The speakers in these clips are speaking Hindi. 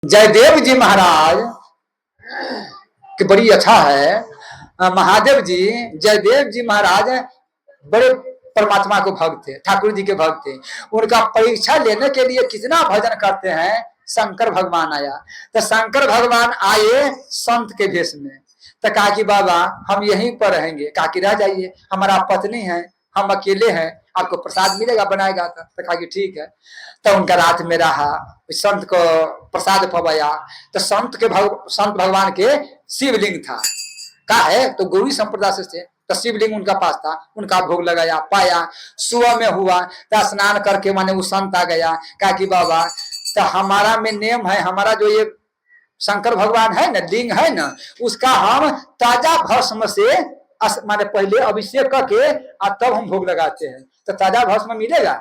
जयदेव जी महाराज कि बड़ी अच्छा है। महादेव जी, जयदेव जी महाराज बड़े परमात्मा को भक्त थे, ठाकुर जी के भक्त थे। उनका परीक्षा लेने के लिए कितना भजन करते हैं। शंकर भगवान आया तो शंकर भगवान आए संत के भेष में, तो कहा कि बाबा हम यहीं पर रहेंगे। कहा कि रह जाइए, हमारा पत्नी है, हम अकेले हैं, आपको प्रसाद मिलेगा बनाएगा। तो कहा कि ठीक है। तो उनका रात में रहा, संत को प्रसाद पवाया। तो संत भगवान के शिवलिंग था, का है तो गौरी संप्रदाय से तो शिवलिंग उनका पास था, उनका भोग लगाया, पाया। सुबह में हुआ तो स्नान करके माने वो संत आ गया। कहा कि बाबा तो हमारा में नियम है, हमारा जो ये शंकर भगवान है ना, लिंग है ना, उसका हम ताजा भस्म से माने पहले अभिषेक करके और तब हम भोग लगाते हैं। तो ताजा भस्म मिलेगा?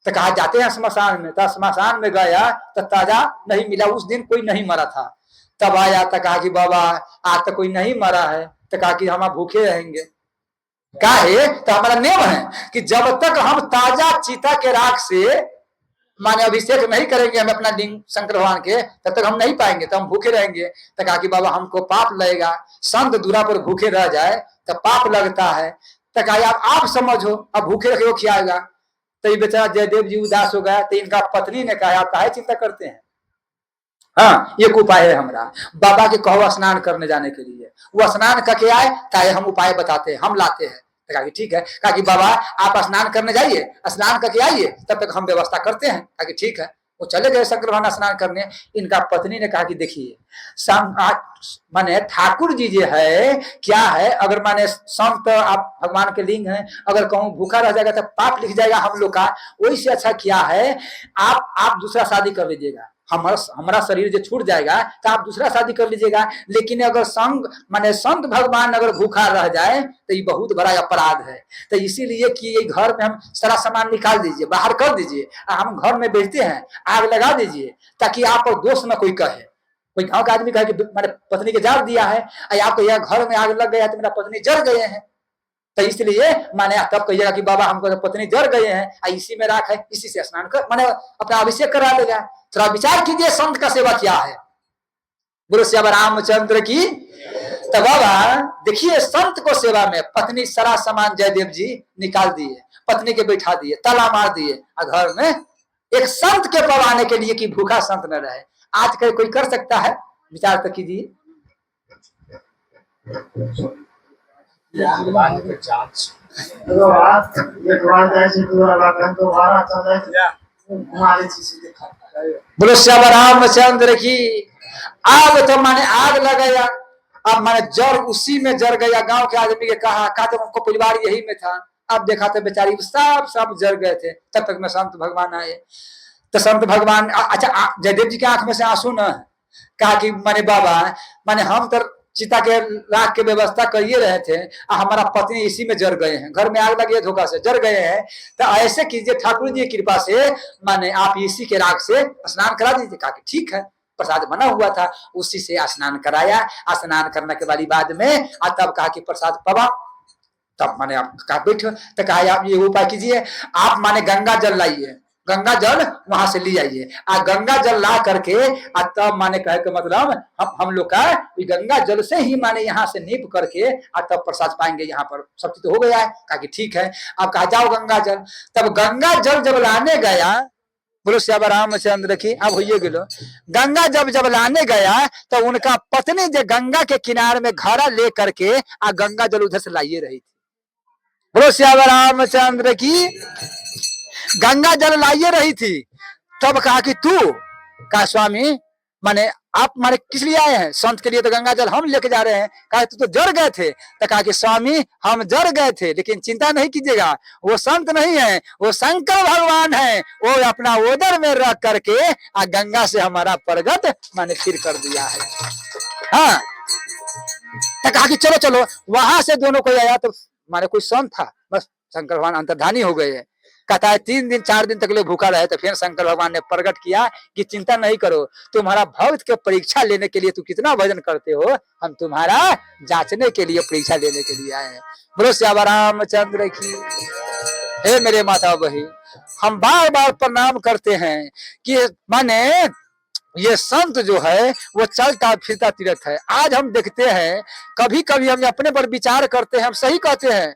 तो कहा जाते हैं स्मशान में। तो स्मशान में गया तो ताजा नहीं मिला, उस दिन कोई नहीं मरा था। तब आया तो कहा कि बाबा आज तो कोई नहीं मरा है। तो कहा कि हम भूखे रहेंगे। काहे? तो हमारा नियम है कि जब तक हम ताजा चीता के राख से माने अभिषेक नहीं करेंगे हम अपना लिंग शंकर भगवान के, तब तक हम नहीं पाएंगे, तो हम भूखे रहेंगे। तो कहा कि बाबा हमको पाप लगेगा, संत दूरा पर भूखे रह जाए तो पाप लगता है। तो कहा आप समझो, अब भूखे रखे वो खियाएगा। तो ये बेचारा जयदेव जी उदास हो गया। तो इनका पत्नी ने कहा आप काहे चिंता करते हैं, हाँ एक उपाय है हमारा, बाबा के कहो स्नान करने जाने के लिए। वो स्नान करके आए, कहा हम उपाय बताते हैं, हम लाते हैं। कहा कि ठीक है। कहा कि बाबा आप स्नान करने जाइए, स्नान करके आइए, तब तक हम व्यवस्था करते हैं। कहा कि ठीक है। वो चले गए शंकर भगवान स्नान करने। इनका पत्नी ने कहा कि देखिए माने ठाकुर जी जो है क्या है, अगर माने संत आप भगवान के लिंग है, अगर कहूँ भूखा रह जाएगा तो पाप लिख जाएगा हम लोग का। वही से अच्छा क्या है आप दूसरा शादी कर लीजिएगा, हमारा शरीर जो छूट जाएगा तो आप दूसरा शादी कर लीजिएगा। लेकिन अगर संग माने संत भगवान अगर भूखा रह जाए तो ये बहुत बड़ा अपराध है। तो इसीलिए कि ये घर में हम सारा सामान निकाल दीजिए, बाहर कर दीजिए, हम घर में बेचते हैं, आग लगा दीजिए, ताकि आप दोष न कोई कहे। कोई गाँव का आदमी कहे कि मैंने पत्नी के जार दिया है, आपको यह घर में आग लग गया तो मेरा पत्नी जल गए हैं। तो इसलिए माने तब कहिएगा कि बाबा हमको तो पत्नी जल गए हैं, इसी में राख है, इसी से स्नान कर माने अपना अभिषेक करा लेगा। थोड़ा विचार कीजिए संत का सेवा क्या है। गुरु श्याम रामचंद्र की। तो बाबा देखिए संत को सेवा में पत्नी सारा सामान जयदेव जी निकाल दिए, पत्नी के बैठा दिए, ताला मार दिए, और घर में एक संत के पवाने के लिए कि भूखा संत न रहे। आज कोई कर सकता है? विचार तो कीजिए। बोलो श्याम रामचंद्र की। आग तो माने आग लगाया, अब माने जर उसी में जर गया। गांव के आदमी के कहा तो उनको परिवार यही में था। अब देखा तो बेचारी सब जर गए थे। तब तक में संत भगवान आए। तो संत भगवान अच्छा जयदेव जी के आंख में से आंसू न, कहा कि माने बाबा माने हम तो चिता के राख के व्यवस्था करिए रहे थे, हमारा पत्नी इसी में जर गए हैं, घर में आग लगी है, धोखा से जर गए हैं। तो ऐसे कीजिए ठाकुर जी की कृपा से माने आप इसी के राख से स्नान करा दीजिए। कहा कि ठीक है। प्रसाद बना हुआ था, उसी से स्नान कराया। स्नान करने के वाली बाद में तब कहा कि प्रसाद पवा। तब माने आप कहा बैठो। तो कहा आप ये उपाय कीजिए, आप माने गंगा जल लाइए, गंगा जल वहां से ले आइए। गंगा जल ला करके तब माने कहे के मतलब हम लोग का गंगा जल से ही माने यहाँ से नीप करके तब प्रसाद पाएंगे। यहाँ पर सब चीज तो हो गया है। कहा कि ठीक है। अब कहा जाओ गंगा जल। तब गंगा जल जब लाने गया, बोलो श्याम रामचंद्र की। अब होइए गेलो गंगा जब लाने गया तो उनका पत्नी जो गंगा के किनारे में घड़ा ले करके गंगा जल उधर से लाइए रही थी। बोलो श्याम रामचंद्र की। गंगा जल लाइए रही थी। तब कहा कि तू कहा स्वामी माने आप माने किस लिए आए हैं? संत के लिए तो गंगा जल हम लेके जा रहे हैं। कहा तू तो जर गए थे। तो कहा कि स्वामी हम जर गए थे, लेकिन चिंता नहीं कीजिएगा, वो संत नहीं है, वो शंकर भगवान है। वो अपना उदर में रख करके गंगा से हमारा प्रगट माने फिर कर दिया है। हाँ। तो कहा कि चलो चलो। वहां से दोनों कोई आया तो माने कोई संत था, बस शंकर भगवान अंतर्धानी हो गए हैं। कहता है 3 दिन 4 दिन तक ले भूखा रहे। तो फिर शंकर भगवान ने प्रकट किया कि चिंता नहीं करो, तुम्हारा भक्त के परीक्षा लेने के लिए तू कितना भजन करते हो, हम तुम्हारा जांचने के लिए परीक्षा लेने के लिए आए हैं। बोलो श्याम रामचंद्र की। हे मेरे माता बहन, हम बार बार प्रणाम करते हैं कि माने ये संत जो है वो चलता फिरता तीर्थ है। आज हम देखते हैं, कभी कभी हम अपने पर विचार करते हैं, हम सही कहते हैं,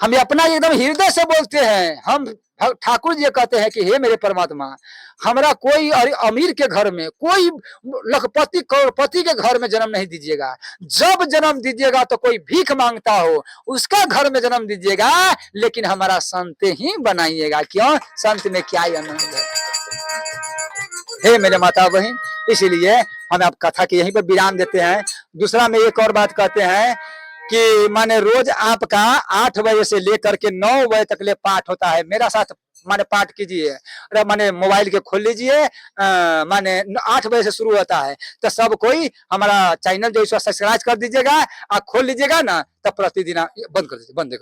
हम अपना एकदम हृदय से बोलते हैं। हम ठाकुर जी कहते हैं कि हे मेरे परमात्मा, हमारा कोई अमीर के घर में, कोई लखपति करोड़पति के घर में जन्म नहीं दीजिएगा। जब जन्म दीजिएगा तो कोई भीख मांगता हो उसका घर में जन्म दीजिएगा, लेकिन हमारा संत ही बनाइएगा। क्यों? संत में क्या आनंद है। हे मेरे माता बहन, इसलिए हम आप कथा के यहीं पर विराम देते हैं। दूसरा में एक और बात कहते हैं कि माने रोज आपका 8 बजे से लेकर के 9 बजे तक ले पाठ होता है। मेरा साथ माने पाठ कीजिए, माने मोबाइल के खोल लीजिए, माने 8 बजे से शुरू होता है। तो सब कोई हमारा चैनल जो सब्सक्राइब कर दीजिएगा, खोल लीजिएगा ना, तब प्रतिदिन बंद कर दीजिए, बंद कर